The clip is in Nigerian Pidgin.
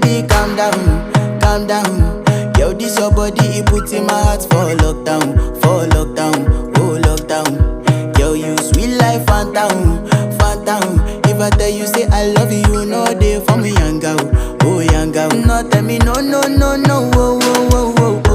baby, calm down. Yo, this your body, it put in my heart for lockdown, oh lockdown. Yo, you sweet life, phantom, phantom. If I tell you say I love you, no day for me, young girl, oh young girl. No tell me no, oh, oh, oh, oh, oh.